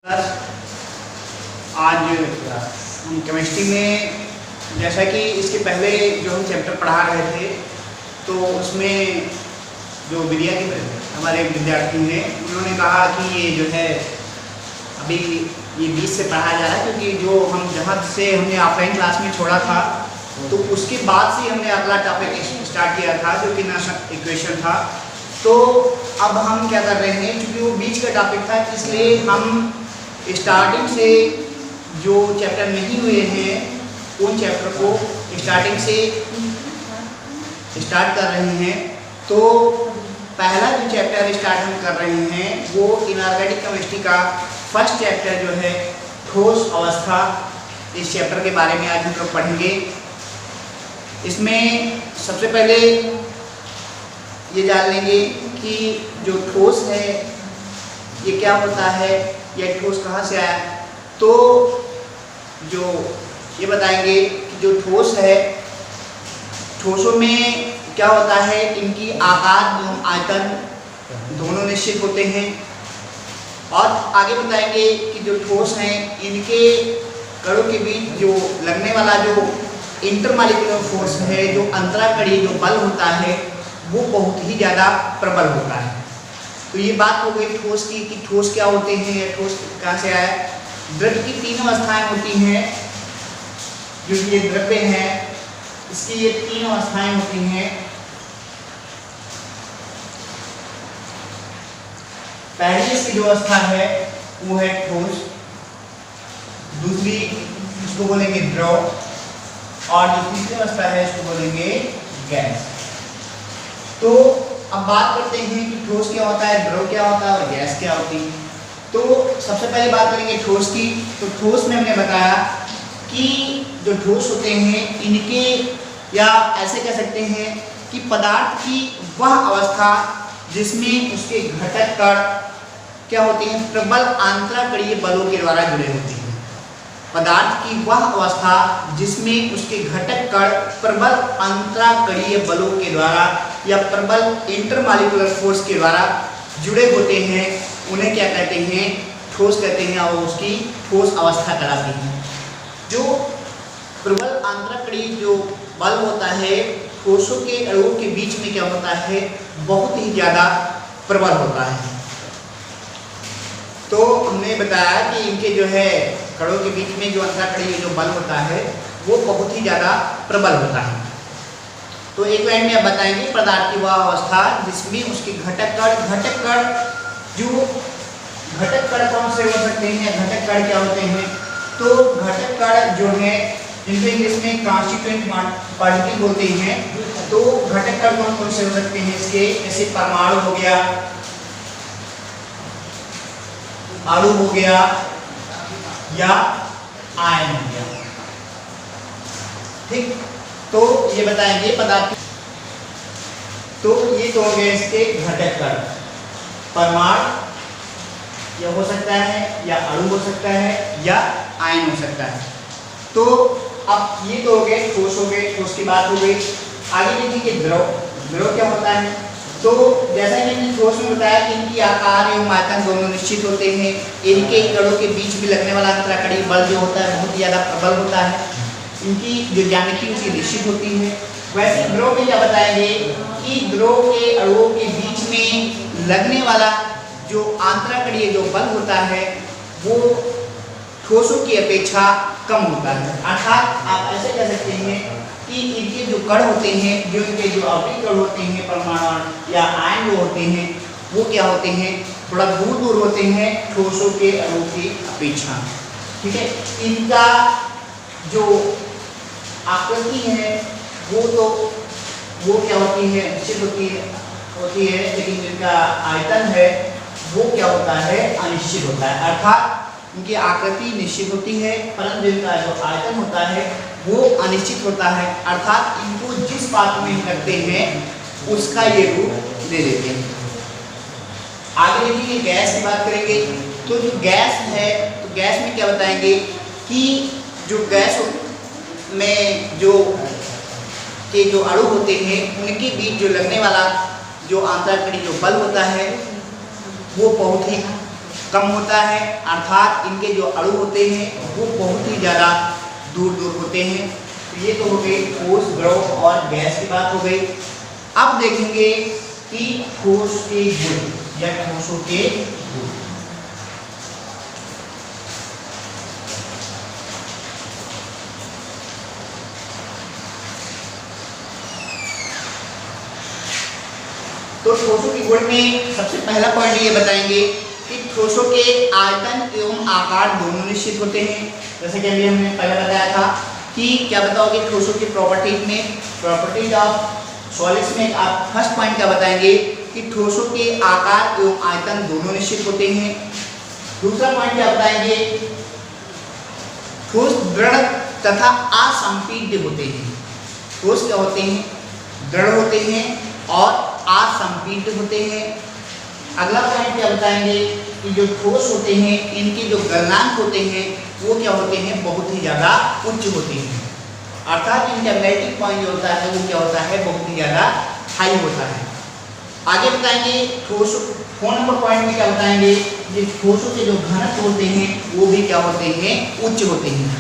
आज हम केमिस्ट्री में जैसा कि इसके पहले जो हम चैप्टर पढ़ा रहे थे तो उसमें जो विद्या के हमारे विद्यार्थी हैं उन्होंने कहा कि ये जो है अभी ये 20 से पढ़ाया जा रहा है, क्योंकि जो हम जहाँ से हमने ऑफलाइन क्लास में छोड़ा था तो उसके बाद से हमने अगला टॉपिक स्टार्ट किया था जो कि नॉशन इक्वेशन था। तो अब हम क्या कर रहे हैं, क्योंकि वो बीच का टॉपिक था इसलिए हम स्टार्टिंग से जो चैप्टर नहीं हुए हैं उन चैप्टर को स्टार्टिंग से स्टार्ट कर रहे हैं। तो पहला जो चैप्टर स्टार्ट हम कर रहे हैं वो इनऑर्गेनिक केमिस्ट्री का फर्स्ट चैप्टर जो है ठोस अवस्था, इस चैप्टर के बारे में आज हम लोग पढ़ेंगे। इसमें सबसे पहले ये जान लेंगे कि जो ठोस है ये क्या होता है, यह ठोस कहाँ से आया। तो जो ये बताएंगे कि जो ठोस है, ठोसों में क्या होता है, इनकी आकार एवं आयतन दोनों निश्चित होते हैं। और आगे बताएंगे कि जो ठोस हैं इनके कणों के बीच जो लगने वाला जो इंटरमॉलिक्यूलर फोर्स है, जो अंतराकणीय जो बल होता है वो बहुत ही ज़्यादा प्रबल होता है। तो ये बात हो गई ठोस की कि ठोस क्या होते हैं या ठोस कहाँ से आया। द्रव्य की तीन अवस्थाएं होती हैं, जो ये द्रव्य है इसकी ये तीन अवस्थाएं होती हैं। पहली इसकी जो अवस्था है वो है ठोस, दूसरी इसको बोलेंगे द्रव, और जो तीसरी अवस्था है इसको बोलेंगे गैस। तो अब बात करते हैं कि ठोस क्या होता है, द्रव क्या होता है और गैस क्या होती है। तो सबसे पहले बात करेंगे ठोस की। तो ठोस में हमने बताया कि जो ठोस होते हैं इनके, या ऐसे कह सकते हैं कि पदार्थ की वह अवस्था जिसमें उसके घटक कण क्या होते हैं, प्रबल आंतराकणीय बलों के द्वारा जुड़े होते हैं। पदार्थ की वह अवस्था जिसमें उसके घटक कण प्रबल अंतराकणीय बलों के द्वारा या प्रबल इंटरमॉलिक्यूलर फोर्स के द्वारा जुड़े होते हैं, उन्हें क्या कहते हैं, ठोस कहते हैं, और उसकी ठोस अवस्था कहलाती है। जो प्रबल अंतराकणीय जो बल होता है ठोसों के अणुओं के बीच में क्या होता है, बहुत ही ज़्यादा प्रबल होता है। तो हमने बताया कि इनके जो है कणों के बीच में जो अंतराकणीय जो बल होता है वो बहुत ही ज़्यादा प्रबल होता है। तो एक लाइन में आप बताएंगे पदार्थ की वह अवस्था जिसमें उसके घटक कण जो घटक कण कौन से हो सकते हैं, घटक कण क्या होते हैं। तो घटक कण जो है जिनको इंग्लिश में कॉन्स्टिट्यूएंट पार्टिकल बोलते हैं। तो घटक कण कौन कौन से हो सकते हैं इसके, जैसे परमाणु हो गया, अणु हो गया या आयन हो गया। ठीक, तो ये बताएंगे पदार्थ। तो ये तो हो गए इसके घटक कण, परमाणु या हो सकता है या अणु हो सकता है या आयन हो सकता है। तो अब ये तो हो गए ठोस, हो गए ठोस की बात हो गई। आगे देखिए द्रव, द्रव क्या होता है। तो जैसा कि मैंने ठोस में बताया कि इनकी आकार एवं आयतन दोनों निश्चित होते हैं, इनके कणों के बीच में लगने वाला अंतराकणीय बल जो होता है बहुत ज़्यादा प्रबल होता है, इनकी जो ज्यामिति उसकी निश्चित होती है। वैसे द्रव में क्या बताएंगे कि द्रव के अणुओं के बीच में लगने वाला जो आंतराकणीय जो बल होता है वो ठोसों की अपेक्षा कम होता है। अर्थात आप ऐसे कह सकते हैं कि इनके जो कण होते हैं, जो इनके जो आवृत्त कण होते हैं, परमाणु या आयन जो होते हैं वो क्या होते हैं, थोड़ा दूर दूर होते हैं ठोसों के अणुओं की अपेक्षा। ठीक है, इनका जो आकृति है वो क्या होती है, निश्चित होती है, लेकिन जिनका आयतन है वो क्या होता है, अनिश्चित होता है। अर्थात इनकी आकृति निश्चित होती है परंतु इनका जो आयतन होता है वो अनिश्चित होता है। अर्थात इनको जिस पात्र में रखते हैं उसका ये रूप ले लेते हैं। आगे देखिए गैस की बात करेंगे। तो जो गैस है, तो गैस में क्या बताएंगे कि जो गैस में जो के जो अणु होते हैं उनके बीच जो लगने वाला जो आंतराकणीय जो बल होता है वो बहुत ही कम होता है, अर्थात इनके जो अणु होते हैं वो बहुत ही ज़्यादा दूर दूर होते हैं। तो ये तो हो गई ठोस, द्रव और गैस की बात हो गई। अब देखेंगे कि ठोस के गुण या ठोसों के गुण। तो ठोसों के गुण में सबसे पहला पॉइंट ये बताएंगे कि ठोसों के आयतन एवं आकार दोनों निश्चित होते हैं। जैसे कि अभी हमने पहले बताया था कि क्या बताओगे ठोसों की प्रॉपर्टीज में, प्रॉपर्टीज ऑफ सॉलिड्स में आप फर्स्ट पॉइंट क्या बताएंगे कि ठोसों के आकार एवं आयतन दोनों निश्चित होते हैं। दूसरा पॉइंट क्या बताएंगे, ठोस दृढ़ तथा असंपीड्य होते हैं। ठोस क्या होते हैं, दृढ़ होते हैं और असंपीड्य होते हैं। अगला पॉइंट क्या बताएंगे कि जो ठोस होते हैं इनके जो गलनांक होते हैं वो क्या होते हैं, बहुत ही ज़्यादा उच्च होते हैं, अर्थात इनका मेल्टिंग पॉइंट जो होता है वो क्या होता है, बहुत ही ज़्यादा हाई होता है। आगे बताएंगे ठोस, 4 नंबर पॉइंट में क्या बताएंगे कि ठोसों के जो घनत्व होते हैं वो भी क्या होते हैं, उच्च होते हैं।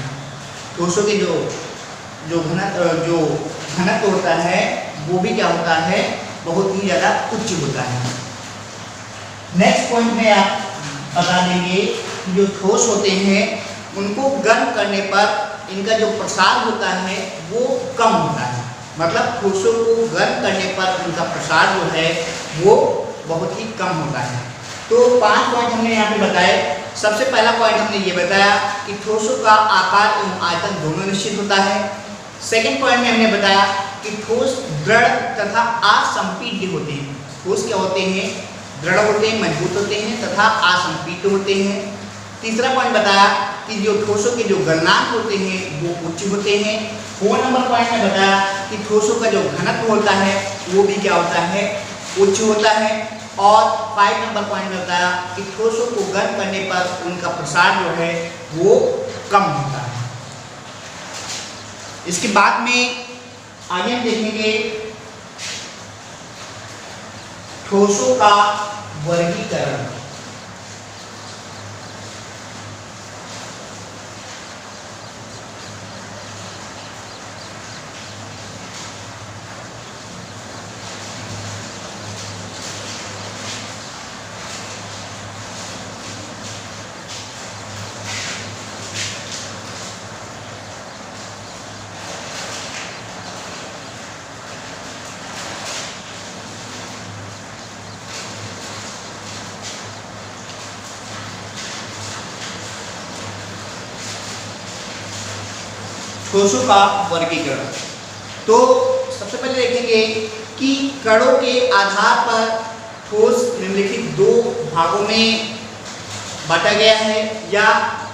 ठोसों के जो घनत्व होता है वो भी क्या होता है, बहुत ही ज़्यादा उच्च होता है। नेक्स्ट पॉइंट में आप बता देंगे कि जो ठोस होते हैं उनको गर्म करने पर इनका जो प्रसार होता है वो कम होता है, मतलब ठोसों को गर्म करने पर उनका प्रसार जो है वो बहुत ही कम होता है। तो 5 पॉइंट हमने यहाँ पे बताए। सबसे पहला पॉइंट हमने ये बताया कि ठोसों का आकार एवं आयतन दोनों निश्चित होता है। सेकेंड पॉइंट में हमने बताया कि ठोस दृढ़ तथा असंपीड्य होते हैं। ठोस क्या होते हैं, दृढ़ होते हैं, मजबूत होते हैं तथा असंपीड्य होते हैं। तीसरा पॉइंट बताया कि जो ठोसों के जो गलनांक होते हैं वो उच्च होते हैं। 4 नंबर पॉइंट में बताया कि ठोसों का जो घनत्व होता है वो भी क्या होता है, उच्च होता है। और 5 नंबर पॉइंट में बताया कि ठोसों को गर्म करने पर उनका प्रसार जो है वो कम होता है। इसके बाद में आगे हम देखेंगे ठोसों का वर्गीकरण। ठोसों का वर्गीकरण। तो सबसे पहले देखेंगे कि कणों के आधार पर ठोस निम्नलिखित 2 भागों में बांटा गया है, या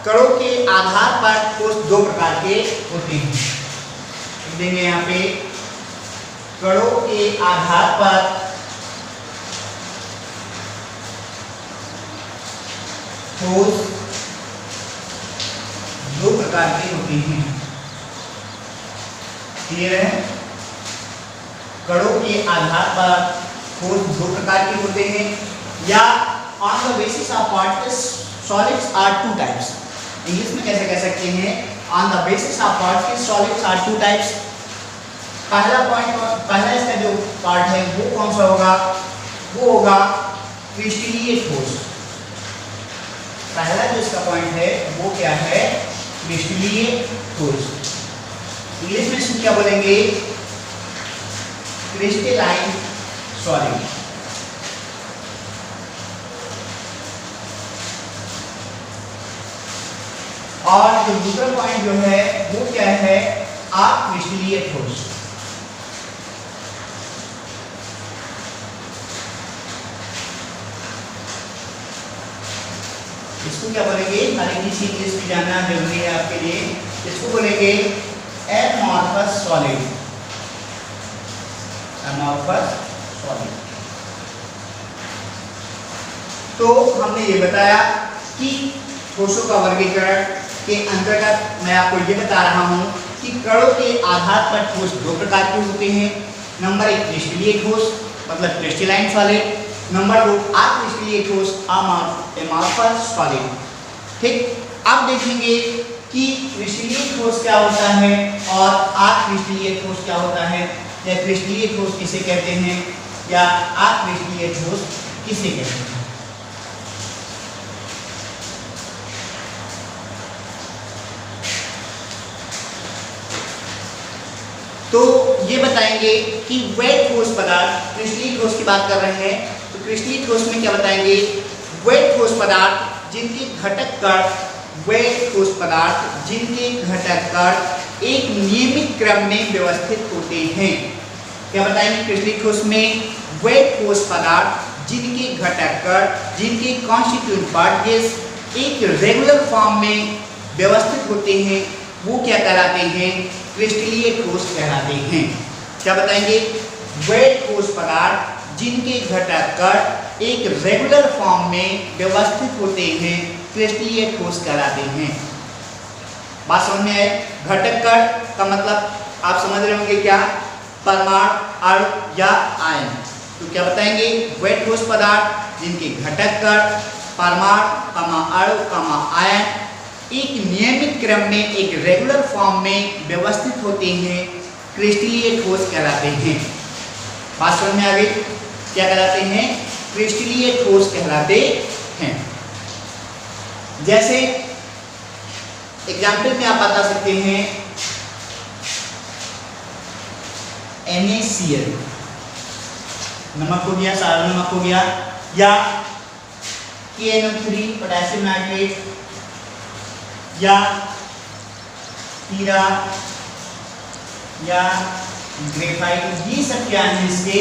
कणों के आधार पर ठोस 2 प्रकार के होते हैं। देखेंगे यहाँ पे कणों के आधार पर ठोस 2 प्रकार के होते हैं। क्लियर है, कणों के आधार पर ठोस 2 प्रकार के होते हैं, या on the basis of particles solids are 2 types. English में कैसे कह सकते हैं, on the basis of particles solids are 2 types. पहला इसका जो पार्ट है वो कौन सा होगा, वो होगा क्रिस्टलीय ठोस। पहला जो इसका पॉइंट है वो क्या है, क्रिस्टलीय ठोस। इंग्लिश में इसको क्या बोलेंगे, क्रिस्टलाइन सॉलिड। और जो दूसरा पॉइंट जो है वो क्या है, अक्रिस्टलीय ठोस। इसको क्या बोलेंगे, हर एक चीज इंग्लिश में जानना जरूरी है आपके लिए। इसको बोलेंगे एमॉर्फस सॉलिड। Amorphous solid. तो हमने ये बताया कि ठोसों का वर्गीकरण के अंतर्गत मैं आपको ये बता रहा हूँ कि कणों के आधार पर ठोस 2 प्रकार के होते हैं। नंबर 1 क्रिस्टलीय ठोस, मतलब क्रिस्टलाइन सॉलिड। नंबर 2 अक्रिस्टलीय ठोस अमॉर्फस सॉलिड। ठीक, अब देखेंगे कि क्रिस्टलीय ठोस क्या होता है और अक्रिस्टलीय ठोस क्या होता है, या क्रिस्टलीय ठोस किसे कहते हैं या अक्रिस्टलीय ठोस किसे कहते हैं। तो ये बताएंगे कि वेट ठोस पदार्थ, क्रिस्टलीय ठोस की बात कर रहे हैं तो क्रिस्टलीय ठोस में क्या बताएंगे, वेट ठोस पदार्थ जिनके घटक कण, वेट ठोस पदार्थ जिनके घटक कण एक नियमित क्रम में व्यवस्थित होते हैं। क्या बताएंगे क्रिस्टलीय ठोस में, वेट ठोस पदार्थ जिनके घटक कण, जिनके कॉन्स्टिट्यूएंट पार्टिकल्स एक रेगुलर फॉर्म में व्यवस्थित होते हैं, वो क्या कहलाते हैं, क्रिस्टलीय ठोस कहलाते हैं। क्या बताएंगे, वेट ठोस पदार्थ जिनके घटक कण एक रेगुलर फॉर्म में व्यवस्थित होते हैं, क्रिस्टलीय ठोस कहलाते हैं। बात समझ में आए, घटक कण का मतलब आप समझ रहे होंगे क्या, परमाणु, अणु या आयन। तो क्या बताएंगे, वेट ठोस पदार्थ जिनके घटक कण परमाणु, अणु, आयन एक नियमित क्रम में एक रेगुलर फॉर्म में व्यवस्थित होते हैं, क्रिस्टलीय ठोस कहलाते हैं। बात समझ में आ गई, क्या कहलाते हैं, क्रिस्टलीय ठोस कहलाते हैं। जैसे एग्जाम्पल में आप बता सकते हैं NaCl, नमक हो गया, सारा नमक हो गया, या KNO3 पोटेशियम नाइट्रेट, या हीरा, या ग्रेफाइट। ये सब क्या है, इसके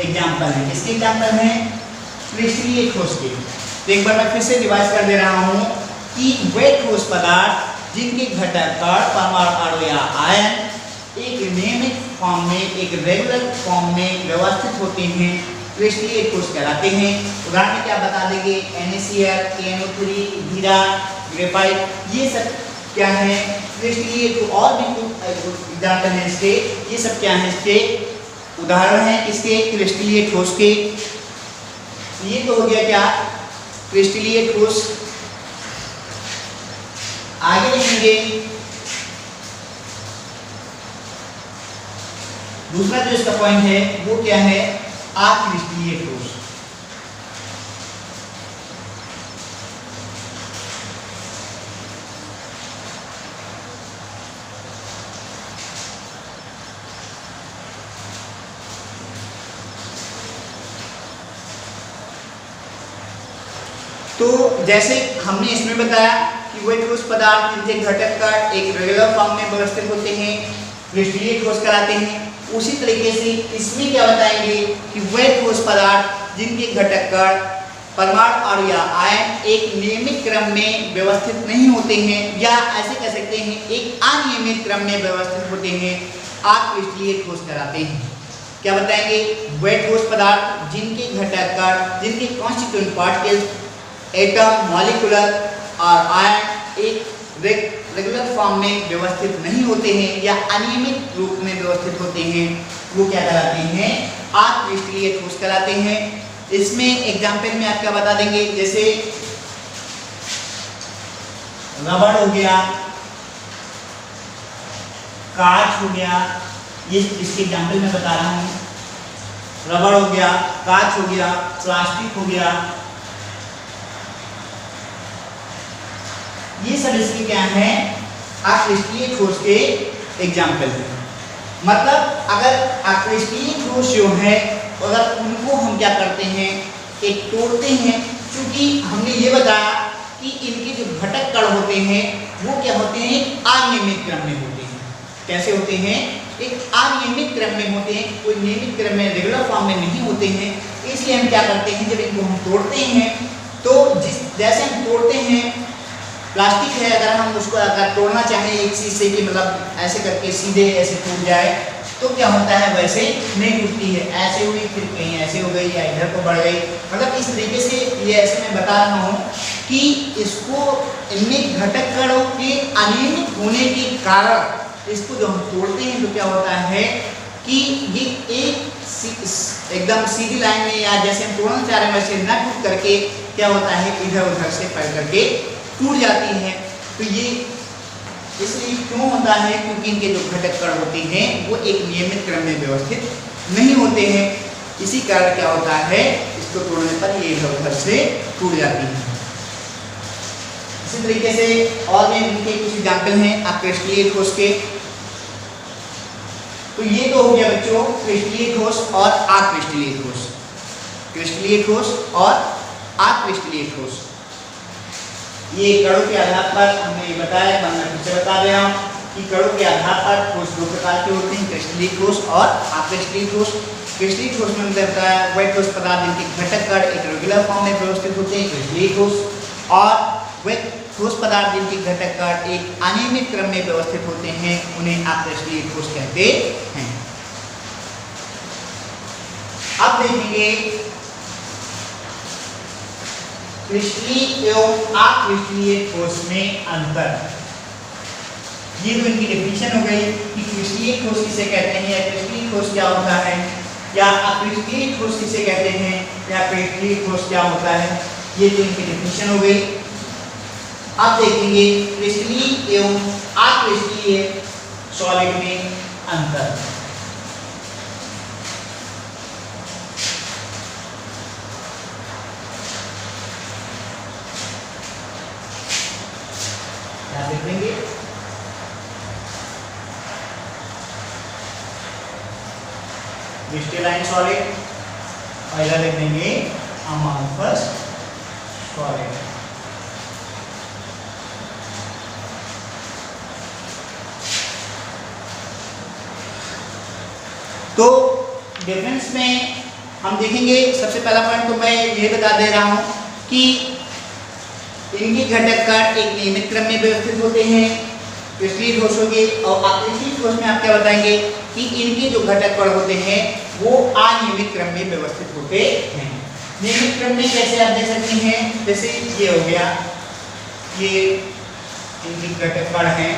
एग्जाम्पल हैं। किसके एग्जाम्पल हैं, क्रिस्टलीय ठोस के। तो एक बार मैं फिर से रिवाइज कर दे रहा हूं कि वेट ठोस पदार्थ जिनके घटक कण परमाणु, अणु या आयन एक नियमित फॉर्म में, एक रेगुलर फॉर्म में व्यवस्थित होते हैं, क्रिस्टलीय ठोस कहलाते हैं। उदाहरण में क्या बता देंगे, NaCl, KNO3, हीरा, ग्रेफाइट, ये सब क्या है, क्रिस्टलीय। तो और भी कुछ एग्जाम्पल हैं इसके, ये सब क्या है, इसके उदाहरण हैं इसके क्रिस्टलीय ठोस के। ये तो हो गया क्या, क्रिस्टलीय ठोस। आगे लिखेंगे दूसरा जो इसका पॉइंट है वो क्या है, अक्रिस्टलीय ठोस। तो जैसे हमने इसमें बताया कि वे ठोस पदार्थ जिनके घटक कण एक रेगुलर फॉर्म में व्यवस्थित होते हैं, क्रिस्टलीय ठोस कहलाते हैं। उसी तरीके से इसमें क्या बताएंगे कि वे ठोस पदार्थ जिनके घटक कण परमाणु, अणु या आयन एक नियमित क्रम में व्यवस्थित नहीं होते हैं, या ऐसे कह सकते हैं एक अनियमित क्रम में व्यवस्थित होते हैं, अक्रिस्टलीय ठोस कहलाते हैं। क्या बताएंगे, वे ठोस पदार्थ जिनके घटक कण, जिनके कॉन्स्टिट्यूएंट पार्टिकल्स एटम, मॉलिक्यूलर और आयन एक रेगुलर फॉर्म में व्यवस्थित नहीं होते हैं या अनियमित रूप में व्यवस्थित होते हैं, वो क्या कहलाते हैं, अक्रिस्टलीय ठोस कहलाते हैं। इसमें एग्जाम्पल में आप क्या बता देंगे, जैसे रबड़ हो गया, कांच हो गया, ये इसके एग्जाम्पल में बता रहा हूँ। रबड़ हो गया, कांच हो गया, प्लास्टिक हो गया, ये सब इसके क्या है, अक्रिस्टलीय ठोस के एग्जाम्पल है। मतलब अगर अक्रिस्टलीय ठोस जो है, अगर उनको हम क्या करते हैं, एक तोड़ते हैं, क्योंकि हमने ये बताया कि इनके जो घटक कण होते हैं वो क्या होते हैं, अनियमित क्रम में होते हैं। कैसे होते हैं, एक अनियमित क्रम में होते हैं, कोई नियमित क्रम में, रेगुलर फॉर्म में नहीं होते हैं। इसलिए हम क्या करते हैं, जब इनको हम तोड़ते हैं तो जैसे हम तोड़ते हैं, प्लास्टिक है, अगर हम उसको अगर तोड़ना चाहें एक चीज से कि मतलब ऐसे करके सीधे ऐसे टूट जाए, तो क्या होता है, वैसे नहीं टूटती है, ऐसे हुई फिर कहीं ऐसे हो गई या इधर को बढ़ गई। मतलब इस तरीके से ये ऐसे मैं बता रहा हूँ कि इसको इनमें घटक कणों के अनियमित होने के कारण इसको जो हम तोड़ते हैं तो क्या होता है कि ये एक एकदम सीधी लाइन में या जैसे हम तोड़ना चाह रहे हैं वैसे न टूट करके क्या होता है इधर उधर से पड़ करके टूट जाती है। तो ये इसलिए क्यों होता है, क्योंकि इनके जो घटक कण होते हैं वो एक नियमित क्रम में व्यवस्थित नहीं होते हैं। इसी कारण क्या होता है, इसको तोड़ने पर ये इधर उधर से टूट जाती है। इसी तरीके से और भी इनके कुछ एग्जाम्पल हैं अक्रिस्टलीय ठोस के। तो ये तो हो गया बच्चों क्रिस्टलीय ठोस और अक्रिस्टलीय ठोस, क्रिस्टलीय ठोस और अक्रिस्टलीय ठोस। ये कणों के आधार पर हमने ये बताया, मैं फिर से बता रहा हूँ कि कणों के आधार पर ठोस दो प्रकार के होते हैं, क्रिस्टलीय ठोस और अक्रिस्टलीय ठोस। क्रिस्टलीय ठोस में हमने बताया वह ठोस पदार्थ जिनके घटक कण एक रेगुलर फॉर्म में व्यवस्थित होते हैं, क्रिस्टलीय ठोस, और वह ठोस पदार्थ जिनके घटक कण एक अनियमित क्रम में व्यवस्थित होते हैं उन्हें अक्रिस्टलीय ठोस कहते हैं। अब देखेंगे क्रिस्टलीय एवं अक्रिस्टलीय ठोस में अंतर। ये तो इनकी डेफिनेशन हो गई कि क्रिस्टलीय ठोस किसे कहते हैं या क्रिस्टलीय ठोस क्या होता है, या अक्रिस्टलीय ठोस किसे कहते हैं, या क्रिस्टलीय ठोस क्या होता है। ये तो इनकी डेफिनेशन हो गई। अब देखेंगे क्रिस्टलीय एवं अक्रिस्टलीय सॉलिड में अंतर। क्या देखेंगे, क्रिस्टलाइन सॉलिड, पहला लिख देंगे अमॉर्फस सॉलिड। तो डिफरेंस में हम देखेंगे, सबसे पहला पॉइंट तो मैं ये बता दे रहा हूं कि इनके घटक कण एक नियमित क्रम में व्यवस्थित होते हैं, क्रिस्टलीय ठोस हो गए, और अक्रिस्टलीय ठोस में आप क्या बताएंगे कि इनके जो घटक कण होते हैं वो अनियमित क्रम में व्यवस्थित होते हैं। नियमित क्रम में कैसे आप देख सकते हैं, जैसे ये हो गया, ये इनके घटक कण हैं,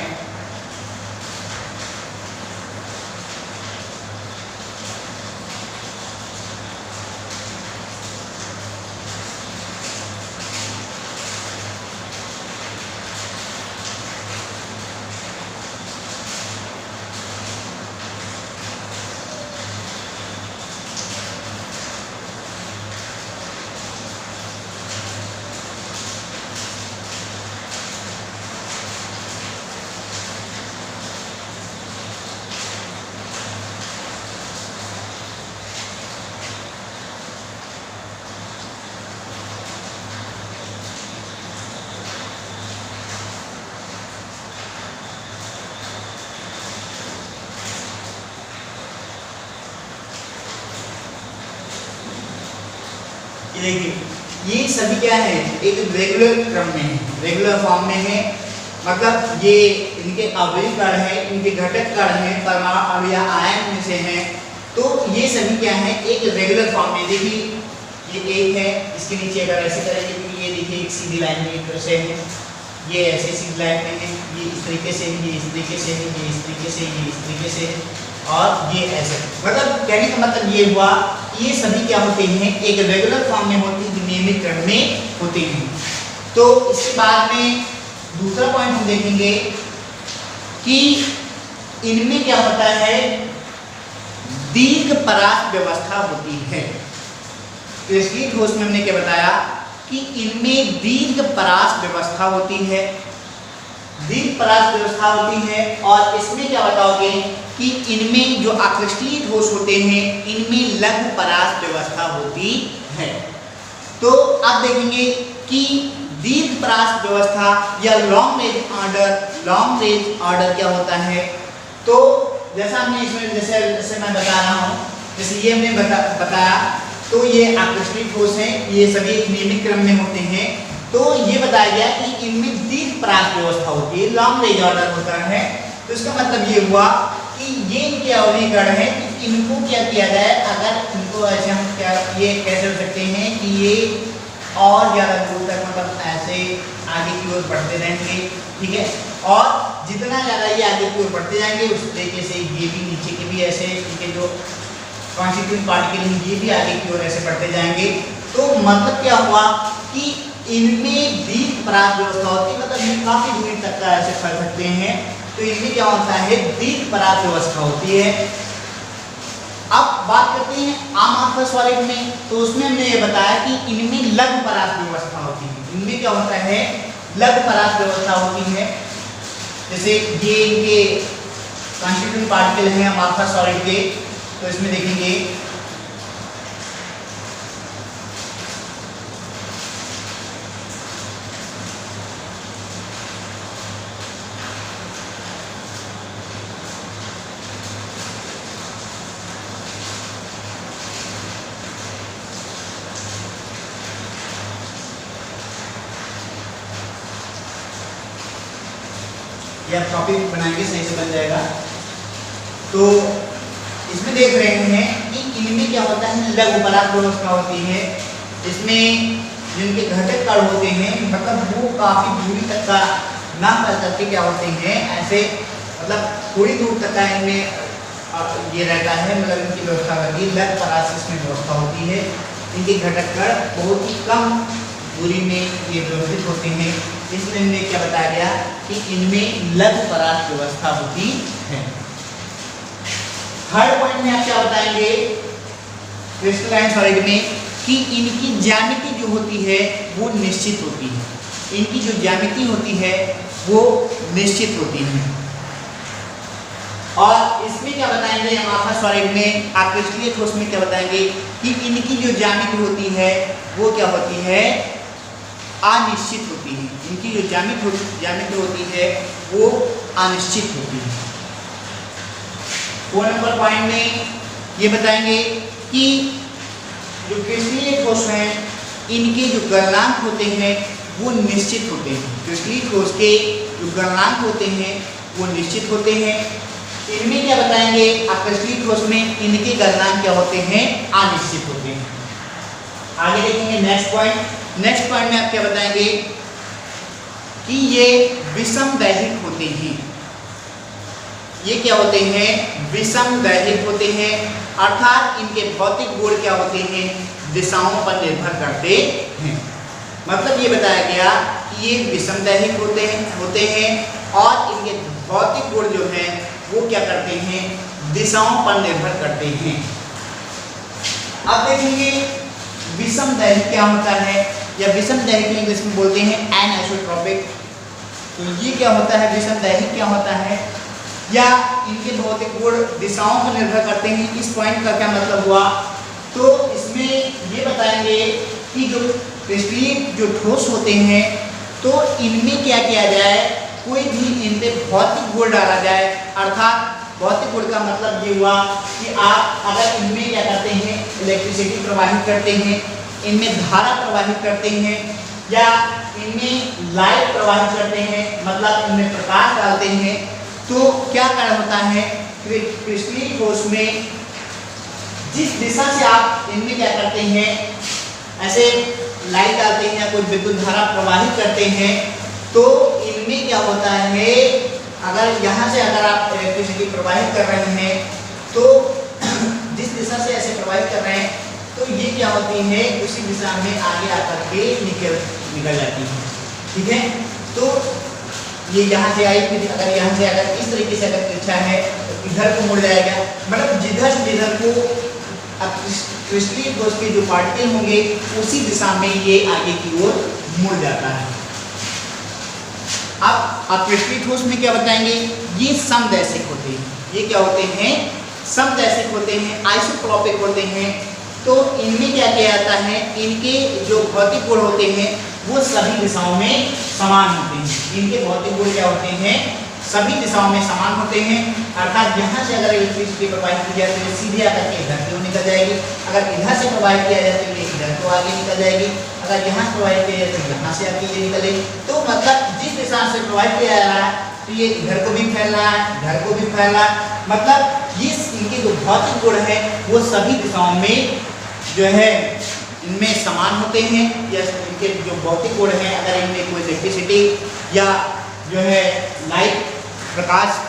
देखिए ये सभी क्या है, एक रेगुलर क्रम में है, रेगुलर फॉर्म में है, मतलब ये इनके अवयवी कण है, इनके घटक कण है, परमाणु या आयन में से हैं, तो ये सभी क्या है एक रेगुलर फॉर्म में। देखिए ये एक है, इसके नीचे अगर ऐसे करेंगे तो ये देखिए एक सीधी लाइन में एक से है, ये ऐसे सीधी लाइन में है, ये इस तरीके से है, ये इस तरीके से है, ये इस तरीके से, ये इस तरीके से है, और ये ऐसे। मतलब कहने का मतलब ये हुआ ये सभी क्या होते हैं एक रेगुलर फॉर्म में होते हैं, नियमित क्रम में होते हैं। तो इसके बाद में दूसरा पॉइंट हम देखेंगे कि इनमें क्या होता है दीर्घ परास व्यवस्था होती है। क्रिस्टलीय ठोस में हमने क्या बताया कि इनमें दीर्घ परास व्यवस्था होती है, दीर्घ परास व्यवस्था होती है। और इसमें क्या बताओगे कि इनमें जो अक्रिस्टलीय ठोस होते हैं इनमें लघु परास व्यवस्था होती है। तो अब देखेंगे कि दीर्घ परास व्यवस्था या लॉन्ग रेंज ऑर्डर क्या होता है। तो जैसा हमने इसमें जैसे मैं बता रहा हूँ, जैसे ये हमने बताया तो ये अक्रिस्टलीय ठोस हैं, ये सभी एक नियमित क्रम में होते हैं। तो ये बताया गया कि इनमें दीर्घ परास व्यवस्था होती है, लॉन्ग रेंज ऑर्डर होता है। तो इसका मतलब ये हुआ कि ये इनके अवयवी कण है, इनको क्या किया जाए, अगर इनको ऐसे हम क्या ये कैसे हो सकते हैं कि ये और ज़्यादा दूर तक मतलब ऐसे आगे की ओर बढ़ते रहेंगे, ठीक है। और जितना ज़्यादा ये आगे की ओर बढ़ते जाएंगे उस तरीके से ये भी नीचे के भी ऐसे इनके जो कॉन्स्टिट्यूएंट पार्टिकल हैं, ये भी आगे की ओर ऐसे बढ़ते जाएंगे। तो मतलब क्या हुआ कि इनमें दीर्घ पराग व्यवस्था होती है, मतलब ये काफी दूरी तक का ऐसे फैल सकते हैं। तो इनमें क्या होता है, दीर्घ पराग व्यवस्था होती है। अब बात करते हैं अमार्फस सॉलिड में, तो उसमें हमने ये बताया कि इनमें लघु पराग व्यवस्था होती है। इनमें क्या होता है, लघु पराग व्यवस्था होती है। जैसे ये इनके कॉन्स्टिट्यूएंट पार्टिकल हैं अमार्फस सॉलिड के, तो इसमें देखेंगे या टॉपिक बनाएंगे सही से बन जाएगा। तो इसमें देख रहे हैं कि इनमें क्या होता है, लघु पराग व्यवस्था होती है। इसमें जिनके घटक कण होते हैं, मतलब वो काफी दूरी तक का ना कर करके क्या होते हैं, ऐसे मतलब थोड़ी दूर तक का इनमें ये रहता है, मतलब इनकी व्यवस्था रहती है। लघु पराग से इसमें व्यवस्था होती है। इनके घटक कण बहुत ही कम दूरी में ये व्यवस्थित होते हैं। इसमें हमने क्या बताया गया कि इनमें लघु पराग व्यवस्था होती है। थर्ड पॉइंट में आप क्या बताएंगे क्रिस्टलाइन सॉलिड में, कि इनकी ज्यामिति जो होती है वो निश्चित होती है। इनकी जो ज्यामिति होती है वो निश्चित होती है। और इसमें क्या बताएंगे अमार्फस सॉलिड में, क्रिस्टलीय ठोस में क्या बताएंगे कि इनकी जो ज्यामिति होती है वो क्या होती है, अनिश्चित होती है। इनकी जो ज्यामिति होती है वो अनिश्चित होती है। 4 नंबर पॉइंट में ये बताएंगे कि जो क्रिस्टलीय ठोस हैं इनके जो गलनांक होते हैं वो निश्चित होते हैं। क्रिस्टलीय ठोस के जो गलनांक होते हैं वो निश्चित होते हैं। इनमें क्या बताएंगे, क्रिस्टलीय ठोस में इनके गलनांक क्या होते हैं, अनिश्चित होते हैं। आगे देखेंगे नेक्स्ट पॉइंट। नेक्स्ट पॉइंट में आप क्या बताएंगे कि ये विषम दैहिक होते हैं। ये क्या होते हैं, विषम दैहिक होते हैं, अर्थात इनके भौतिक गुण क्या होते हैं, दिशाओं पर निर्भर करते हैं। मतलब ये बताया गया कि ये विषम दैहिक होते हैं और इनके भौतिक गुण जो हैं वो क्या करते हैं, दिशाओं पर निर्भर करते हैं। अब देखेंगे विषम दैहिक क्या होता है, या विषम दैहिक इंग्लिश में बोलते हैं एनआइसोट्रॉपिक। तो ये क्या होता है, विषम दैहिक क्या होता है, या इनके भौतिक गुण दिशाओं पर निर्भर करते हैं। इस पॉइंट का क्या मतलब हुआ, तो इसमें ये बताएंगे कि जो क्रिस्टलीय जो ठोस होते हैं तो इनमें क्या किया जाए, कोई भी इन पे भौतिक गुण डाला जाए। अर्थात भौतिक गुण का मतलब ये हुआ कि आप अगर इनमें क्या करते हैं, इलेक्ट्रिसिटी प्रवाहित करते हैं, इनमें धारा प्रवाहित करते हैं, या इनमें लाइट प्रवाहित करते हैं, मतलब इनमें प्रकाश डालते हैं, तो क्या कार्य होता है, क्रिस्टलीय ठोस में जिस दिशा से आप इनमें क्या करते हैं, ऐसे लाइट डालते हैं या कोई विद्युत धारा प्रवाहित करते हैं, तो इनमें क्या होता है, अगर यहाँ से अगर आप इलेक्ट्रिसिटी प्रवाहित कर रहे हैं तो जिस दिशा से ऐसे प्रवाहित कर रहे हैं तो ये क्या होती है, उसी दिशा में आगे आकर के निकल जाती है। ठीक है, तो ये यहाँ से आई, फिर अगर यहाँ से अगर इस तरीके से अगर तिरछा है तो इधर को मुड़ जाएगा, मतलब जिधर को क्रिस्टलीय ठोस के जो पार्टिकल होंगे उसी दिशा में ये आगे की ओर मुड़ जाता है। अब क्रिस्टलीय ठोस में क्या बताएंगे, ये समदैशिक होते हैं। ये क्या होते हैं, समदैशिक होते हैं, आइसोट्रॉपिक होते हैं। तो इनमें क्या किया जाता है, इनके जो भौतिक गुण होते हैं वो सभी दिशाओं में समान होते हैं। इनके भौतिक गुण क्या होते हैं, सभी दिशाओं में समान होते हैं। अर्थात यहाँ से अगर इलेक्ट्रिसिटी प्रवाहित की जाए तो ये सीधे आकर के इधर की ओर निकल जाएगी, अगर इधर से प्रवाहित किया जाए तो ये इधर को आगे निकल जाएगी, अगर यहाँ से प्रवाहित किया जाए तो यहाँ से आगे ये निकले। तो मतलब जिस दिशा से प्रवाहित किया जा रहा है तो ये इधर को भी फैल रहा है, इधर को भी फैल रहा है, मतलब ये इनके जो भौतिक गुण है वो सभी दिशाओं में जो है इनमें समान होते हैं। या इनके जो भौतिक गुण हैं, अगर इनमें कोई इलेक्ट्रिसिटी या जो है लाइट प्रकाश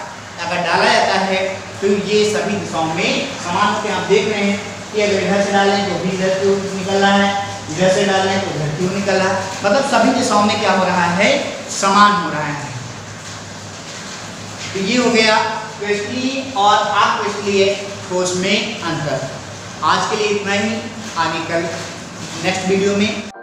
अगर डाला जाता है तो ये सभी दिशाओं में समान होते हैं। आप देख रहे हैं कि अगर इधर से डालें तो भी इधर की ओर निकल रहा है, इधर से डालें तो इधर की ओर निकल रहा है, मतलब सभी दिशाओं में क्या हो रहा है, समान हो रहा है। तो ये हो गया क्रिस्टलीय और अक्रिस्टलीय ठोस में अंतर। आज के लिए इतना ही, आगे कल नेक्स्ट वीडियो में